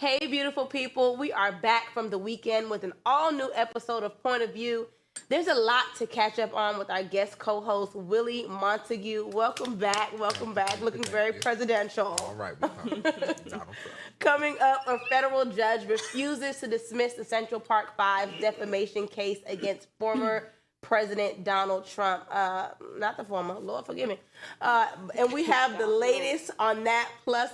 Hey, beautiful people. We are back from the weekend with an all-new episode of Point of View. There's a lot to catch up on with our guest co-host, Willie Montague. Welcome back. Welcome back. Looking very presidential. All right. Donald Trump. Coming up, a federal judge refuses to dismiss the Central Park 5 defamation case against former President Donald Trump. Not the former. Lord, forgive me. And we have the latest on that, plus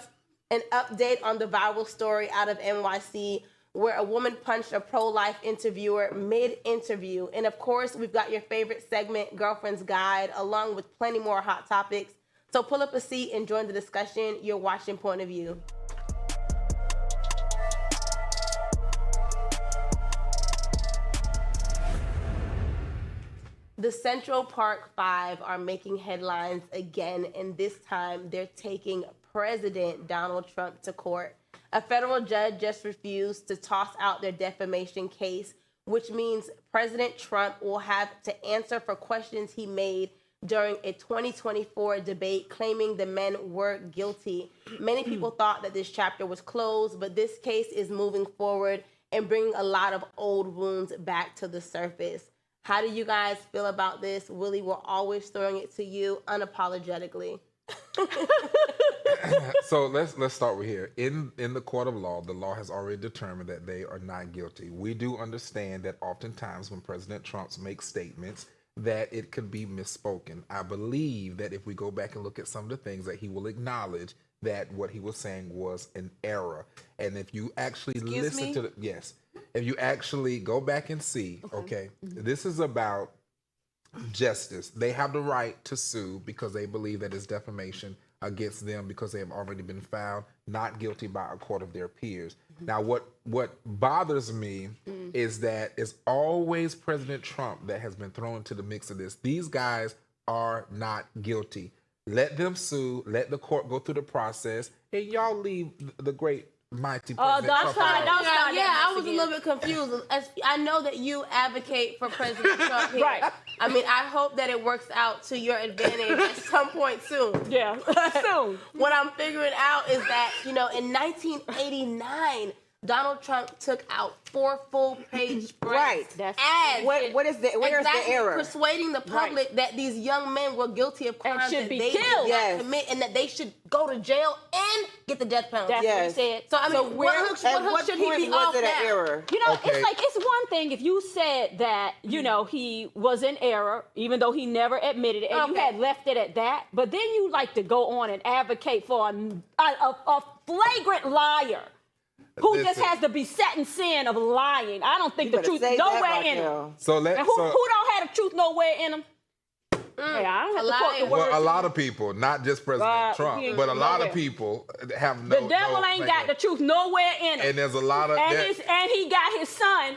an update on the viral story out of NYC where a woman punched a pro-life interviewer mid-interview. And of course, we've got your favorite segment, Girlfriend's Guide, along with plenty more hot topics. So pull up a seat and join the discussion. You're watching Point of View. The Central Park 5 are making headlines again, and this time they're taking President Donald Trump to court. A federal judge just refused to toss out their defamation case, which means President Trump will have to answer for questions he made during a 2024 debate claiming the men were guilty. Many people thought that this chapter was closed, but this case is moving forward and bringing a lot of old wounds back to the surface. How do you guys feel about this? Willie, we're always throwing it to you unapologetically. So let's start with here. In the court of law, the law has already determined that they are not guilty. We do understand that oftentimes when President Trump makes statements that it could be misspoken. I believe that if we go back and look at some of the things that he will acknowledge that what he was saying was an error. And if you actually listen to if you actually go back and see, okay, this is about justice. They have the right to sue because they believe that it's defamation against them because they have already been found not guilty by a court of their peers. Now, what bothers me is that it's always President Trump that has been thrown into the mix of this. These guys are not guilty. Let them sue. Let the court go through the process, and y'all leave the great mighty President Trump. I was a little bit confused. I know that you advocate for President Trump here. Right. I mean, I hope that it works out to your advantage at some point soon. Yeah, soon. What I'm figuring out is that, in 1989, Donald Trump took out 4 full-page spreads. Right. Ads. Where's the error? Persuading the public that these young men were guilty of crimes should that be they killed. did not commit, and that they should go to jail and get the death penalty. That's what he said. So I mean, what hook should he be off now? Error? It's one thing if you said that, he was in error, even though he never admitted it, and you had left it at that. But then you like to go on and advocate for a flagrant liar who just has the besetting sin of lying. I don't think the truth nowhere in him. So who don't have the truth nowhere in him? Hey, I don't have to quote the words. Well, a lot of people, not just President Trump, but a lot of people have no. The devil ain't got the truth nowhere in him. And there's a lot of. And he got his son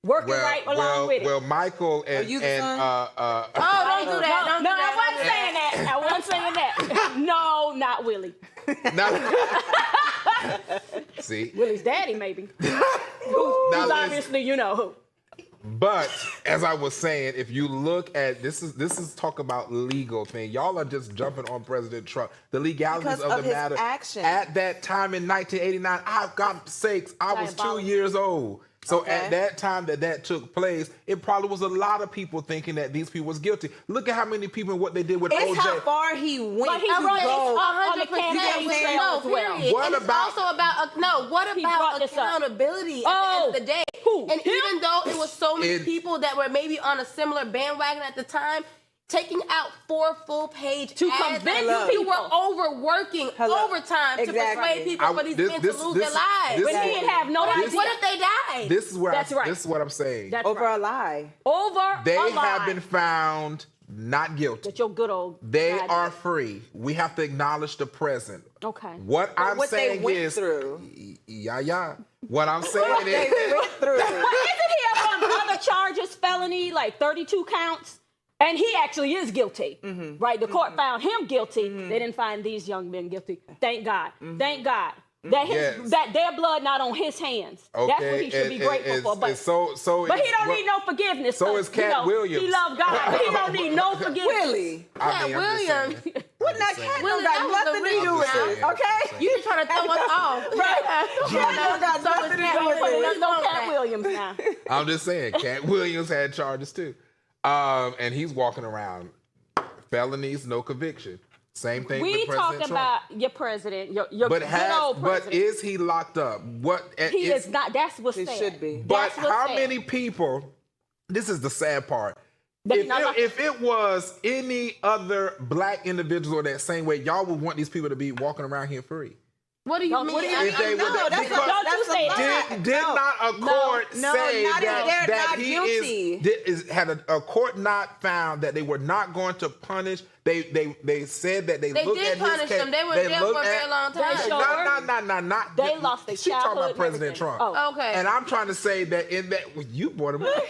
working right along with it. Well, Michael and don't do that. No, I wasn't saying that. No, not Willie. See? Willie's daddy, maybe. Who's obviously, who. But as I was saying, if you look at this is talk about legal thing. Y'all are just jumping on President Trump. The legalities of the matter. Action. At that time in 1989, God's sakes, I was 2 years old. So at that time that took place, it probably was a lot of people thinking that these people was guilty. Look at how many people and what they did with OJ. It's how far he went. But he wrote 100%. No, period. What about accountability at the end of the day? Who? And even though it was so many people that were maybe on a similar bandwagon at the time, taking out 4 full-page to ads, convince people were overworking overtime to persuade people for these men to lose their lives. But he didn't have no idea. What if they died? This is where That's right. This is what I'm saying. That's over a lie. They have been found not guilty. That's your good old. They are free. We have to acknowledge the present. Okay. What I'm saying is, What I'm saying is, But isn't he up on other charges, felony, like 32 counts? And he actually is guilty, right? The court found him guilty. They didn't find these young men guilty. Thank God. Thank God. That that their blood not on his hands. Okay. That's what he should be grateful for. But he don't need no forgiveness. So is Cat Williams. He loves God. But he don't need no forgiveness. Willie. Cat Williams. What that cat Willie got nothing to do with it, okay? You just trying to throw us off. Right. No Cat Williams now. I'm just saying, Cat Williams had charges too. And he's walking around. Felonies, no conviction. Same thing with President talking Trump. about your president, your good old president. But is he locked up? He is not. That's what's sad. He should be. But how many people, this is the sad part, if it was any other black individual that same way, y'all would want these people to be walking around here free. What do you mean? If they did not a court say that he had a court not found that they were not going to punish. They said that they looked at his case. They did punish them. They were there for a very long time. Not. They lost their childhood. She talking about President Trump. Oh. Okay. And I'm trying to say that you brought him up.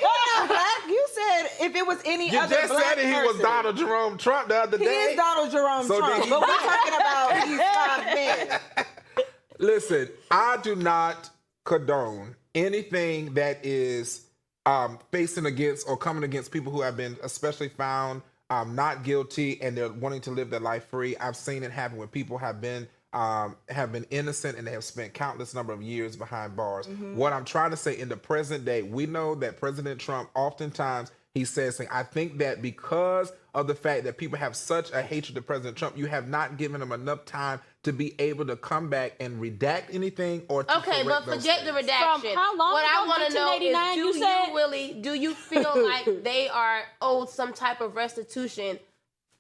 You said if it was any other black person. You just said that he was Donald Jerome Trump the other day. He is Donald Jerome Trump. But we're talking about these 5 men. Listen, I do not condone anything that is facing against or coming against people who have been especially found not guilty and they're wanting to live their life free. I've seen it happen when people have been innocent and they have spent countless number of years behind bars. Mm-hmm. What I'm trying to say, in the present day, we know that President Trump oftentimes he says, I think that because of the fact that people have such a hatred of President Trump, you have not given him enough time to be able to come back and redact anything or to okay, but forget the redaction. From how long what ago? I want to know is, do you feel like they are owed some type of restitution,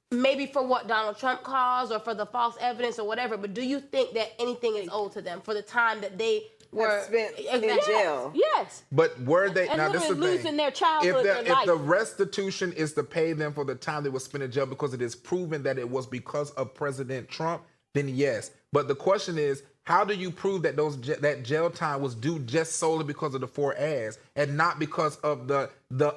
maybe for what Donald Trump caused or for the false evidence or whatever, but do you think that anything is owed to them for the time that they were spent in jail? Yes. But were they and now? This is the losing thing. Their childhood, if the restitution is to pay them for the time they were spent in jail because it is proven that it was because of President Trump, then yes. But the question is, how do you prove that that jail time was due just solely because of the 4 ads and not because of the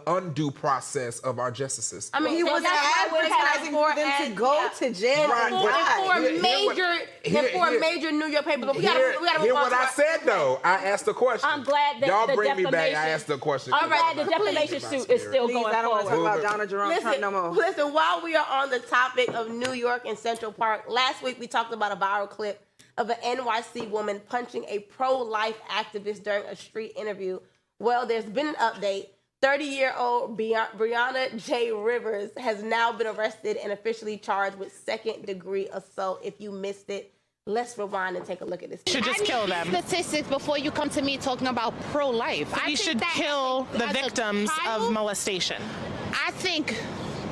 undue process of our justice system? I mean, he was advertising for them to go to jail for a major New York paper. We gotta hear what I said though. I asked the question. I'm glad that y'all bring me back. I asked the question. I'm glad the defamation suit is still going I don't want to forward. talk about Donald Jerome Trump no more. Listen, while we are on the topic of New York and Central Park, last week we talked about a viral clip of an NYC woman punching a pro-life activist during a street interview. Well, there's been an update. 30-year-old Brianna J. Rivers has now been arrested and officially charged with second-degree assault. If you missed it, let's rewind and take a look at this. Should just kill them. Statistics before you come to me talking about pro-life. We should kill the victims of molestation. I think.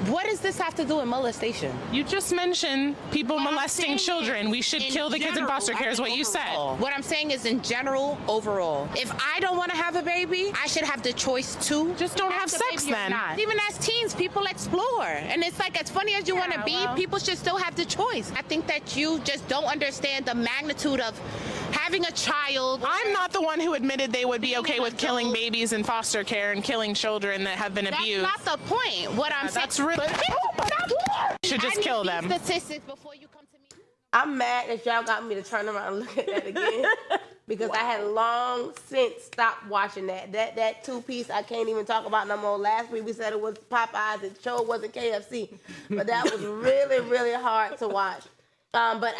What does this have to do with molestation? You just mentioned people molesting children. We should kill the kids in foster care is what you said. What I'm saying is in general, overall. If I don't want to have a baby, I should have the choice to. Just don't have sex then. Even as teens, people explore. And it's like, as funny as you want to be, people should still have the choice. I think that you just don't understand the magnitude of having a child. I'm not the one who admitted they would be okay with killing babies in foster care and killing children that have been abused. That's not the point. What I'm saying. That's really. Should just kill them. Statistics before you come to me. I'm mad that y'all got me to turn around and look at that again because I had long since stopped watching that. That 2-piece I can't even talk about no more. Last week we said it was Popeyes. It sure wasn't KFC, but that was really, really hard to watch. But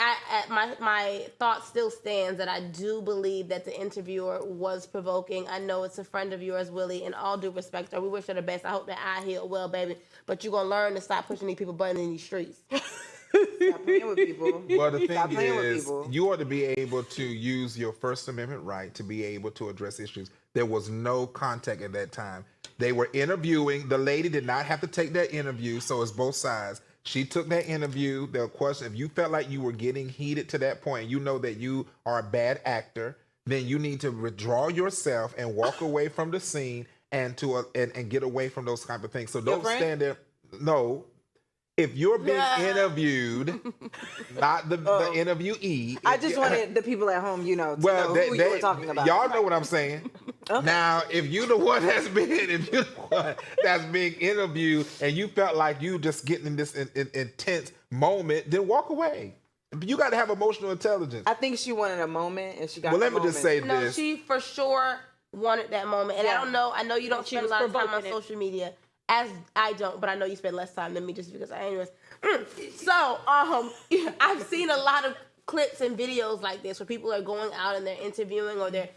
my thought still stands that I do believe that the interviewer was provoking. I know it's a friend of yours, Willie, in all due respect, or we wish her the best. I hope that I heal well, baby. But you're going to learn to stop pushing these people buttons in these streets. Stop playing with people. Well, the thing is, you ought to be able to use your First Amendment right to be able to address issues. There was no contact at that time. They were interviewing. The lady did not have to take that interview, so it's both sides. She took that interview. The question, if you felt like you were getting heated to that point, you know that you are a bad actor, then you need to withdraw yourself and walk away from the scene and get away from those type of things. So don't stand there. No. If you're being interviewed, not the interviewee. I just wanted the people at home, to know who you were talking about. Y'all know what I'm saying. Okay. Now, if you're the one that's being interviewed and you felt like you just getting in this intense moment, then walk away. You got to have emotional intelligence. I think she wanted a moment and she got. Well, let me just say this. No, she for sure wanted that moment, and I don't know. I know you don't spend a lot of time on social media. As I don't, but I know you spend less time than me just because I am yours. So, I've seen a lot of clips and videos like this where people are going out and they're interviewing or they're,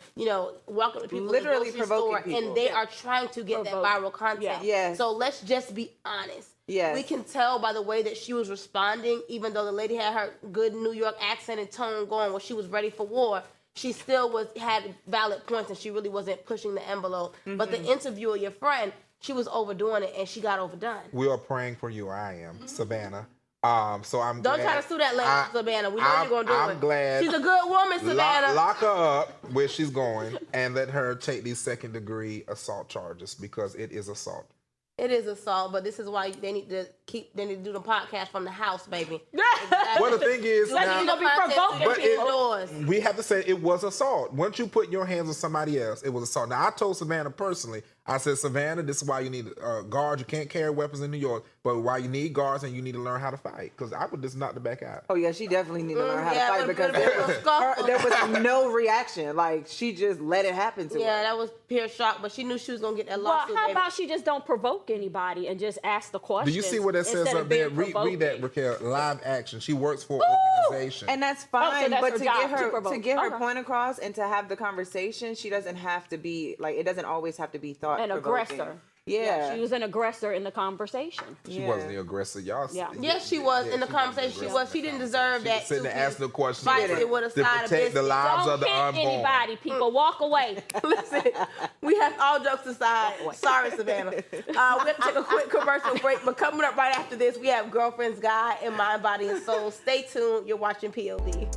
walking to people Literally in the grocery store provoking people. and they are trying to get that viral content. Yeah. Yes. So let's just be honest. Yes. We can tell by the way that she was responding, even though the lady had her good New York accent and tone going where she was ready for war, she still had valid points and she really wasn't pushing the envelope. But the interviewer, your friend, she was overdoing it and she got overdone. We are praying for you. I am Savannah. So I'm Don't glad. try to sue that lady, Savannah. We know you're gonna do it. I'm glad. She's a good woman, Savannah. Lock her up where she's going and let her take these second-degree assault charges because it is assault. It is assault, but this is why they need to do the podcast from the house, baby. Well, the thing is, now, we have to say it was assault. Once you put your hands on somebody else, it was assault. Now, I told Savannah personally, I said, Savannah, this is why you need guards. You can't carry weapons in New York, but why you need guards and you need to learn how to fight. Because I would just knock the back out. Oh, yeah, she definitely need to learn how to fight because there was no reaction. Like, she just let it happen to her. Yeah, that was pure shock, but she knew she was going to get that lawsuit. Well, how about she just don't provoke anybody and just ask the questions? Do you see what that says up there? Read that, Raquel. Live action. She works for an organization. And that's fine, that's but her to job, get her Okay. point across and to have the conversation, she doesn't have to be, like, it doesn't always have to be thought-provoking. An aggressor. Yeah. She was an aggressor in the conversation. She wasn't the aggressor, y'all. Yeah. Yes, she was in the conversation. She was. She didn't deserve that. Sitting there asking the question Fight it with a to side of protect the biscuit. lives Don't of the hit unborn. anybody, people. Walk away. Listen, we have all jokes aside. Sorry, Savannah. We have to take a quick commercial break, but coming up right after this, we have Girlfriend's Guide in Mind, Body, and Soul. Stay tuned. You're watching POV.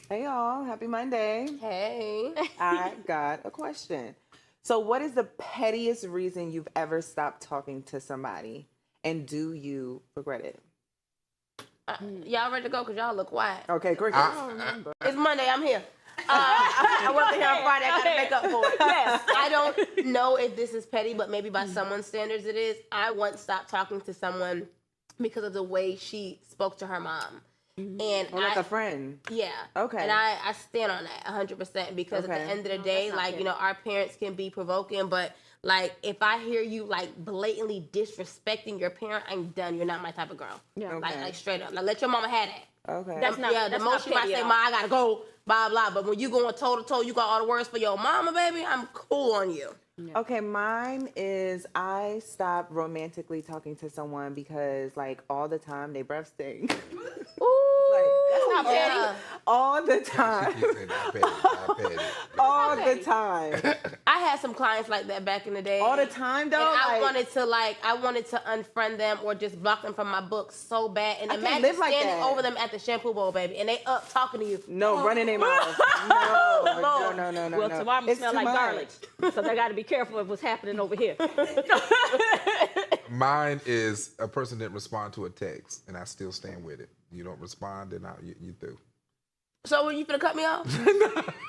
Hey, y'all. Happy Monday. Hey. I got a question. So what is the pettiest reason you've ever stopped talking to somebody? And do you regret it? Y'all ready to go? Because y'all look quiet. Okay, great. It's Monday. I'm here. I wasn't here on Friday. I got to make up for it. Yes. I don't know if this is petty, but maybe by someone's standards it is. I once stopped talking to someone because of the way she spoke to her mom. And like a friend. Yeah. Okay. And I stand on that 100% because at the end of the day, like, our parents can be provoking, but like, if I hear you like blatantly disrespecting your parent, I'm done. You're not my type of girl. Yeah. Like straight up. Like, let your mama have that. Okay. That's not, the most she might say, Ma, I gotta go, blah, blah. But when you going toe to toe, you got all the words for your mama, baby, I'm cool on you. Yeah. Okay, mine is I stopped romantically talking to someone because, like, all the time they breath stink. Ooh, like, that's not petty. All the time. All the time. I had some clients like that back in the day. All the time, though. And I wanted to unfriend them or just block them from my books so bad. And imagine standing over them at the shampoo bowl, baby, and they up talking to you. No, running their mouth. No. Well, tomorrow smell like garlic, so they got to be careful of what's happening over here. Mine is a person didn't respond to a text, and I still stand with it. You don't respond, then you through. So when you finna cut me off?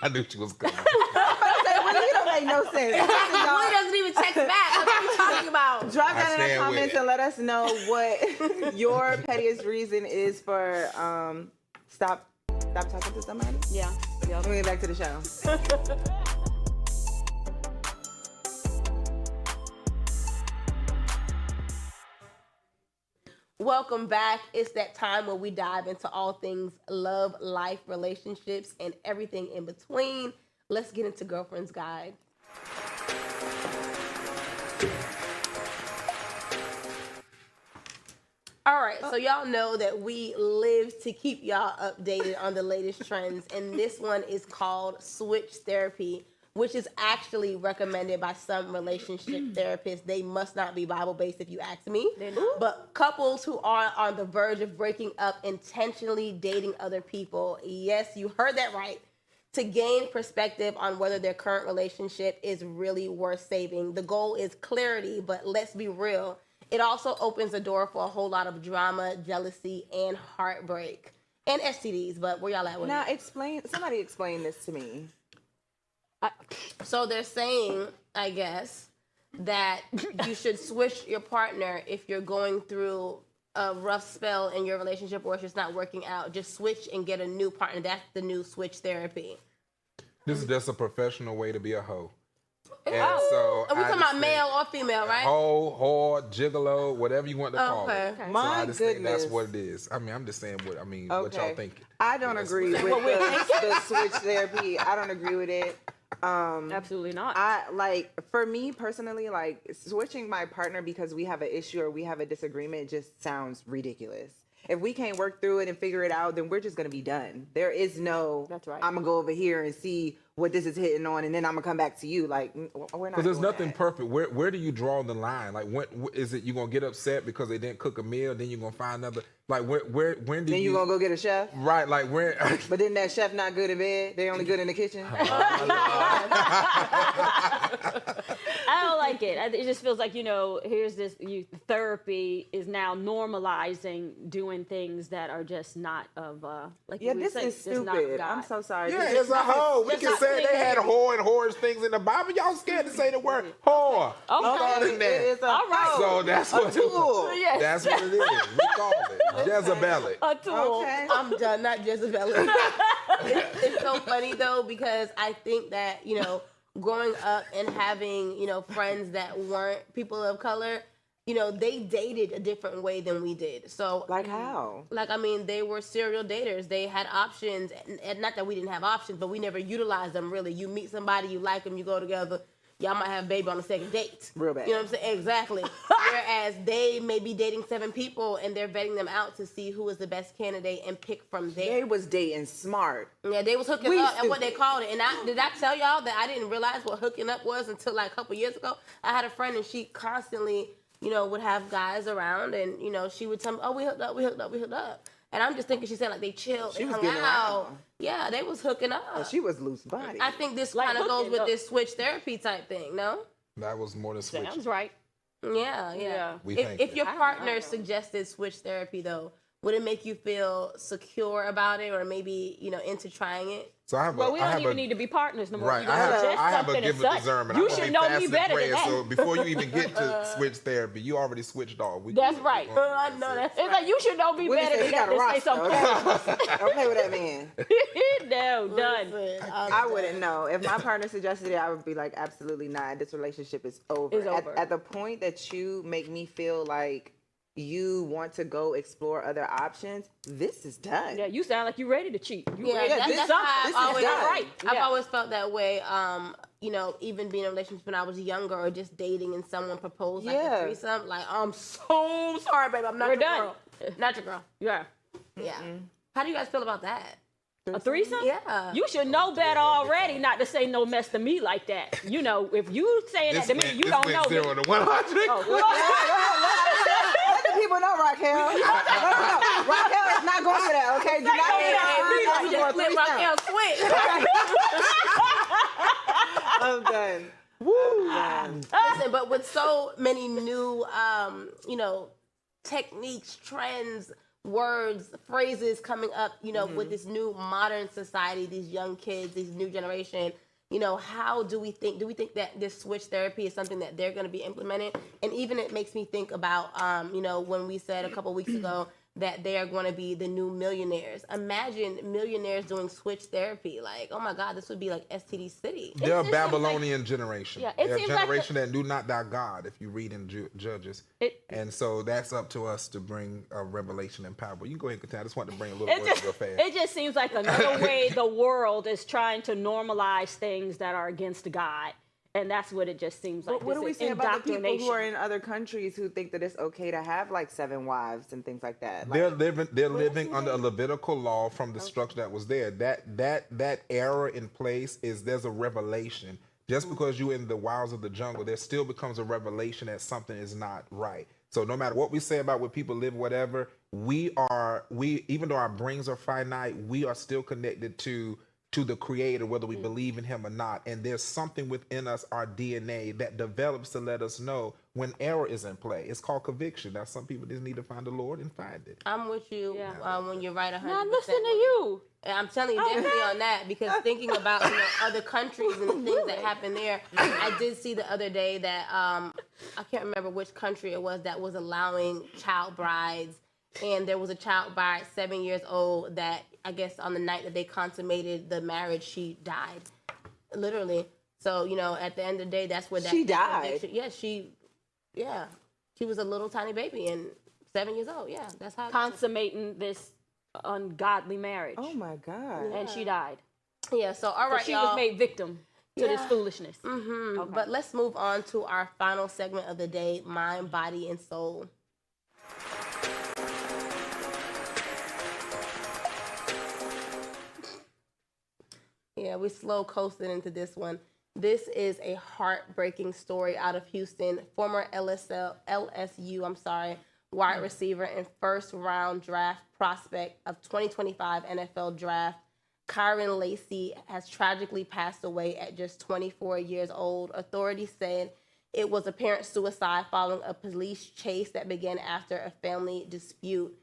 I knew she was coming. You don't make no sense. He doesn't even text back. What are you talking about? Drop down in the comments and let us know what your pettiest reason is for stop talking to somebody. Yeah. Let me get back to the show. Welcome back. It's that time where we dive into all things love, life, relationships, and everything in between. Let's get into Girlfriend's Guide. All right, so y'all know that we live to keep y'all updated on the latest trends, and this one is called switch therapy, which is actually recommended by some relationship therapists. They must not be Bible-based if you ask me. But couples who are on the verge of breaking up intentionally dating other people, yes, you heard that right, to gain perspective on whether their current relationship is really worth saving. The goal is clarity, but let's be real. It also opens the door for a whole lot of drama, jealousy, and heartbreak. And STDs, but where y'all at with now, it? Somebody explain this to me. So they're saying, I guess, that you should switch your partner if you're going through a rough spell in your relationship or if it's not working out. Just switch and get a new partner. That's the new switch therapy. This is just a professional way to be a hoe. And Oh. so Are we I talking about just male think or female, right? hoe, whore, gigolo, whatever you want to call Okay. it. So My I just think that's goodness. what it is. I mean, I'm just saying what what y'all think. I don't agree with the switch therapy. I don't agree with it. Absolutely not. For me personally, like switching my partner because we have an issue or we have a disagreement just sounds ridiculous. If we can't work through it and figure it out, then we're just gonna be done. There is no. That's right. I'm gonna go over here and see what this is hitting on, and then I'm gonna come back to you. Like we're not. Because there's doing nothing that. perfect. Where do you draw the line? Like, when is it you gonna get upset because they didn't cook a meal? Then you're gonna find another. Like, when do Then you gonna go get a chef, right? Like, where? but then that chef not good in bed. They only good in the kitchen. I don't like it. It just feels like, here's this therapy is now normalizing doing things that are just not of like Yeah, we this say, is just not stupid. God. I'm so sorry. Yeah, This it's a hoe. We just can not say they clean had hands. whore and whores things in the Bible. Y'all scared to say the word whore. Start in there. It's a All right. So that's what tool. Yes. That's what it is. We call it Jezebelic. A tool. Okay. I'm done, not Jezebel. It's so funny though, because I think that, growing up and having, friends that weren't people of color, they dated a different way than we did. So Like how? they were serial daters. They had options, and not that we didn't have options, but we never utilized them really. You meet somebody, you like them, you go together. Y'all might have a baby on the second date. Real bad. You know what I'm saying? Exactly. Whereas they may be dating 7 people and they're vetting them out to see who is the best candidate and pick from there. They was dating smart. Yeah, they was hooking We up, and what they stupid. called it. And did I tell y'all that I didn't realize what hooking up was until like a couple years ago? I had a friend and she constantly, would have guys around, and she would tell me, "Oh, we hooked up, we hooked up, we hooked up." And I'm just thinking she said like they chilled, She they was hung getting out. around. Yeah, they was hooking up. She was loose body. I think this Like kind of goes hooking with up. this switch therapy type thing. No. That was more than switch. Sounds right. Yeah. Yeah. We If, think if your I don't partner know. suggested switch therapy though, would it make you feel secure about it, or maybe into trying it? So I have Well, we I don't have even need to be partners no more. Right, You don't I suggest have a something as given such. discernment. You I'm should only know me fasting better than praying, that. So before you even get to switch therapy, you already switched off. That's right. I know that's It's like you should know me Willie better said than he got that a to say roster. something. Okay? Don't play with that man. No, done. Listen, I wouldn't know. If my partner suggested it, I would be like, absolutely not. This relationship is over. It's over. At the point that you make me feel like you want to go explore other options, this is done. Yeah, you sound like you ready to cheat. You Yeah, ready to do that's something. how This I've is always, done. Right. I've Yeah. always felt that way. Even being in a relationship when I was younger, or just dating and someone proposed like Yeah. a threesome. Like, I'm so sorry, baby, I'm not We're your done. girl. Not your girl. Yeah. Yeah. How do you guys feel about that? A threesome? Yeah. You should know better already not to say no mess to me like that. If you saying that to me, you don't know. 0 to 100. Let the people know, Raquel. No. Raquel is not going for that, okay? Do not You get just let Raquel switch. I'm done. Woo! Listen, but with so many new, techniques, trends, words, phrases coming up, with this new modern society, these young kids, these new generation, how do we think that this switch therapy is something that they're going to be implementing? And even it makes me think about, when we said a couple weeks ago that they are going to be the new millionaires. Imagine millionaires doing switch therapy. Like, oh my God, this would be like STD City. They're a just seems Babylonian generation. Yeah, it They're a seems like generation that do not thy God, if you read in Judges. And so that's up to us to bring revelation and power. But you can go ahead and continue. I just want to bring a little word real fast. It just seems like another way the world is trying to normalize things that are against God. And that's what it just seems like. But what do we This say about the people indoctrination. who are in other countries who think that it's okay to have like 7 wives and things like that? They're living under a Levitical law from the structure that was there. That era in place there's a revelation. Just because you're in the wilds of the jungle, there still becomes a revelation that something is not right. So no matter what we say about what people live, whatever, we even though our brains are finite, we are still connected to to the creator, whether we believe in him or not. And there's something within us, our DNA, that develops to let us know when error is in play. It's called conviction. Now, some people just need to find the Lord and find it. I'm with you when you're right 100%. Now listen to you. And I'm telling you, definitely on that, because thinking about other countries and the things that happen there, I did see the other day that I can't remember which country it was that was allowing child brides, and there was a child bride 7 years old that I guess on the night that they consummated the marriage, she died, literally. So at the end of the day, that's where that she died. Yeah, she was a little tiny baby and 7 years old. Yeah, that's how Consummating this ungodly marriage. Oh my God. And she died. Yeah, so all right, she y'all. was made victim to this foolishness. Okay. But let's move on to our final segment of the day, mind, body, and soul. Yeah, we slow coasted into this one. This is a heartbreaking story out of Houston. Former LSU wide receiver and first round draft prospect of 2025 NFL draft, Kyron Lacey, has tragically passed away at just 24 years old. Authorities said it was apparent suicide following a police chase that began after a family dispute,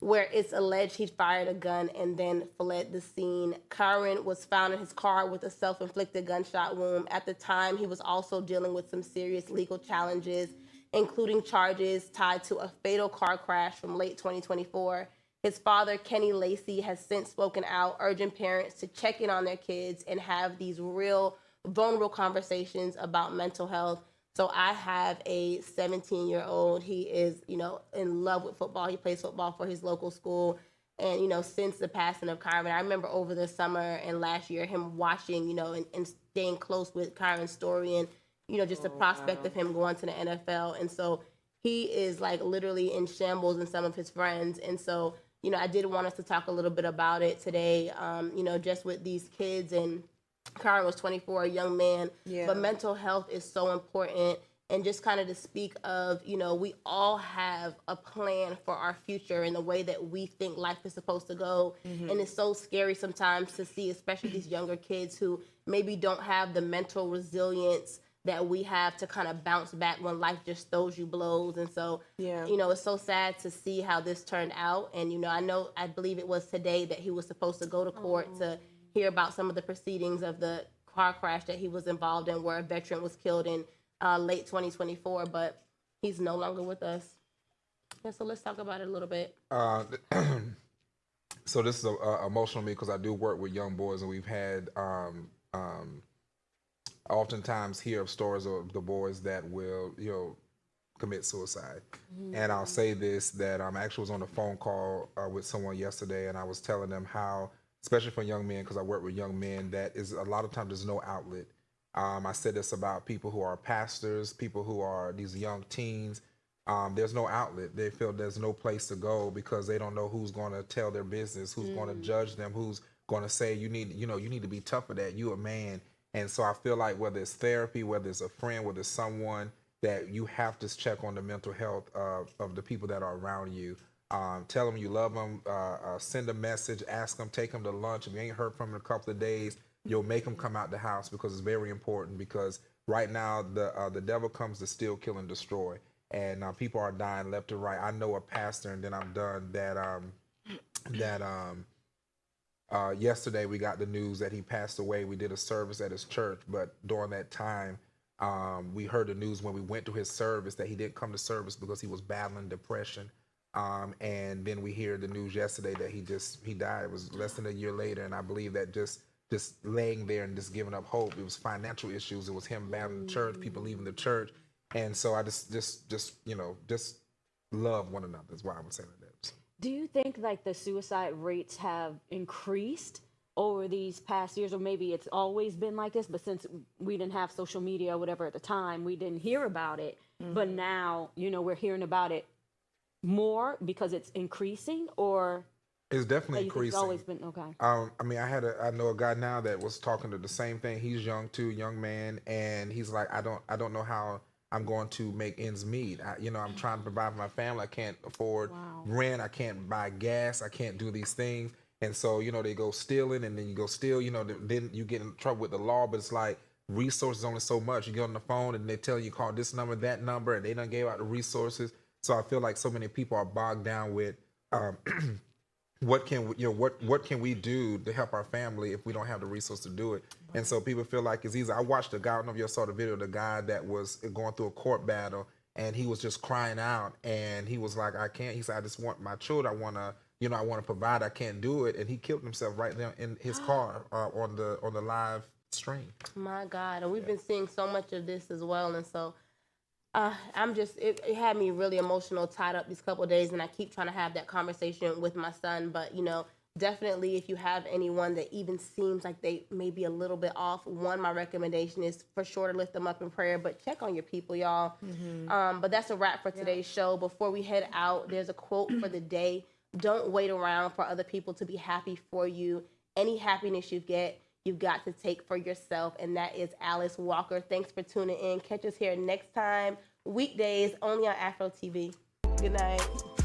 where it's alleged he fired a gun and then fled the scene. Kyron was found in his car with a self-inflicted gunshot wound. At the time, he was also dealing with some serious legal challenges, including charges tied to a fatal car crash from late 2024. His father, Kenny Lacey, has since spoken out, urging parents to check in on their kids and have these real, vulnerable conversations about mental health. So I have a 17-year-old. He is, in love with football. He plays football for his local school. And, since the passing of Kyron, I remember over the summer and last year him watching, and staying close with Kyron's story and, just the prospect of him going to the NFL. And so he is like literally in shambles and some of his friends. And so, I did want us to talk a little bit about it today, just with these kids. And Kyron was 24, a young man, but mental health is so important. And just kind of to speak of, we all have a plan for our future and the way that we think life is supposed to go. Mm-hmm. And it's so scary sometimes to see, especially these younger kids who maybe don't have the mental resilience that we have to kind of bounce back when life just throws you blows. And so, it's so sad to see how this turned out. And, I believe it was today that he was supposed to go to court to hear about some of the proceedings of the car crash that he was involved in, where a veteran was killed in late 2024, but he's no longer with us. Yeah, so let's talk about it a little bit. So this is emotional to me because I do work with young boys, and we've had oftentimes hear of stories of the boys that will, commit suicide. Mm-hmm. And I'll say this, that I actually was on a phone call with someone yesterday, and I was telling them how, especially for young men, because I work with young men, that is a lot of times there's no outlet. I said this about people who are pastors, people who are these young teens. There's no outlet. They feel there's no place to go because they don't know who's going to tell their business, who's going to judge them, who's going to say you need to be tough for that. You're a man. And so I feel like whether it's therapy, whether it's a friend, whether it's someone, that you have to check on the mental health of the people that are around you. Tell them you love them, send a message, ask them, take them to lunch. If you ain't heard from them in a couple of days, you'll make them come out the house, because it's very important, because right now the devil comes to steal, kill, and destroy. And people are dying left and right. I know a pastor, and then I'm done, that yesterday we got the news that he passed away. We did a service at his church, but during that time, we heard the news when we went to his service that he didn't come to service because he was battling depression. And then we hear the news yesterday that he died. It was less than a year later, and I believe that just laying there and just giving up hope. It was financial issues. It was him battling the church, people leaving the church. And so I just love one another. That's why I would say that. So. Do you think like the suicide rates have increased over these past years, or maybe it's always been like this, but since we didn't have social media or whatever at the time, we didn't hear about it. Mm-hmm. But now, we're hearing about it more because it's increasing, or it's definitely increasing. It's always been okay. I know a guy now that was talking to the same thing. He's young too, young man, and he's like, I don't know how I'm going to make ends meet. I'm trying to provide for my family. I can't afford rent. I can't buy gas. I can't do these things. And so, you know, they go stealing and then you go steal, you know, then you get in trouble with the law, but it's like resources only so much. You get on the phone and they tell you call this number, that number, and they done gave out the resources. So I feel like so many people are bogged down with what can we do to help our family if we don't have the resource to do it. And so people feel like it's easy. I watched a guy, I don't know if you saw the video, the guy that was going through a court battle and he was just crying out and he was like, I can't, he said, I just want my children, I want to provide, I can't do it. And he killed himself right there in his car on the live stream. My God, and we've been seeing so much of this as well. And so it had me really emotional, tied up these couple of days, and I keep trying to have that conversation with my son. But, you know, definitely if you have anyone that even seems like they may be a little bit off, my recommendation is for sure to lift them up in prayer, but check on your people, y'all. But that's a wrap for today's show. Before we head out, there's a quote for the day. Don't wait around for other people to be happy for you. Any happiness you get, you've got to take for yourself. And that is Alice Walker. Thanks for tuning in. Catch us here next time, weekdays, only on AFROTV. Good night.